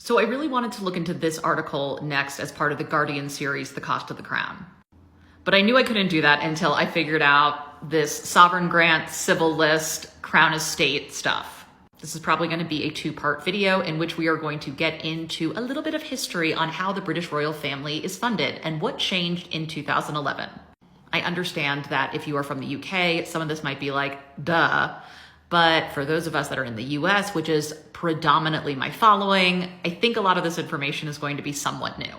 So I really wanted to look into this article next as part of the Guardian series, The Cost of the Crown. But I knew I couldn't do that until I figured out this sovereign grant, civil list, crown estate stuff. This is probably going to be a two-part video in which we are going to get into a little bit of history on how the British royal family is funded and what changed in 2011. I understand that if you are from the UK, some of this might be like, duh. But for those of us that are in the US, which is predominantly my following, I think a lot of this information is going to be somewhat new.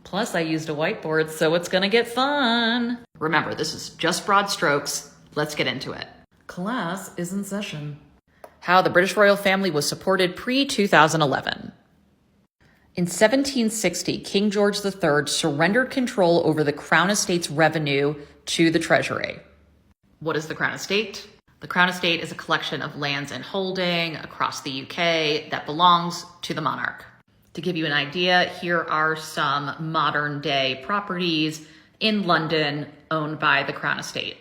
Plus, I used a whiteboard, so it's gonna get fun. Remember, this is just broad strokes. Let's get into it. Class is in session. How the British royal family was supported pre-2011. In 1760, King George III surrendered control over the Crown Estate's revenue to the Treasury. What is the Crown Estate? The Crown Estate is a collection of lands and holding across the UK that belongs to the monarch. To give you an idea, here are some modern day properties in London owned by the Crown Estate.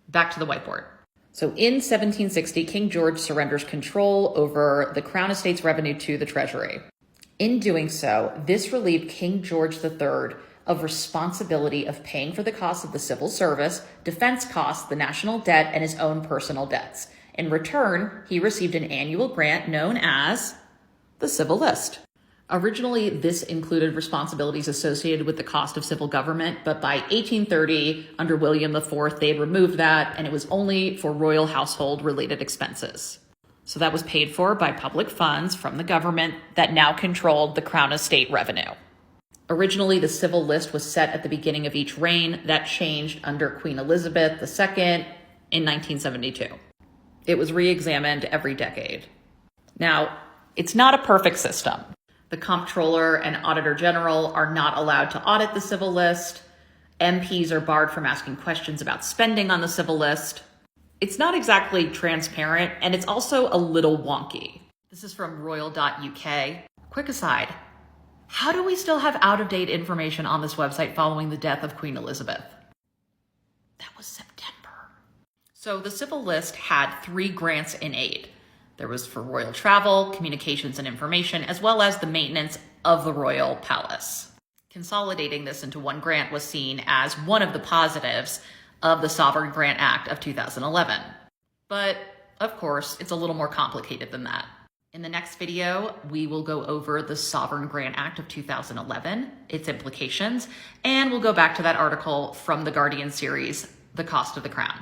Back to the whiteboard. So in 1760, King George surrenders control over the Crown Estate's revenue to the Treasury. In doing so, this relieved King George III of responsibility of paying for the costs of the civil service, defense costs, the national debt, and his own personal debts. In return, he received an annual grant known as the Civil List. Originally, this included responsibilities associated with the cost of civil government, but by 1830, under William IV, they removed that, and it was only for royal household related expenses. So that was paid for by public funds from the government that now controlled the Crown Estate revenue. Originally, the Civil List was set at the beginning of each reign. That changed under Queen Elizabeth II in 1972. It was re-examined every decade. Now, it's not a perfect system. The Comptroller and Auditor General are not allowed to audit the Civil List. MPs are barred from asking questions about spending on the Civil List. It's not exactly transparent, and it's also a little wonky. This is from royal.uk. Quick aside. How do we still have out-of-date information on this website following the death of Queen Elizabeth? That was September. So the Civil List had 3 grants in aid. There was for royal travel, communications and information, as well as the maintenance of the royal palace. Consolidating this into one grant was seen as one of the positives of the Sovereign Grant Act of 2011. But, of course, it's a little more complicated than that. In the next video, we will go over the Sovereign Grant Act of 2011, its implications, and we'll go back to that article from the Guardian series, The Cost of the Crown.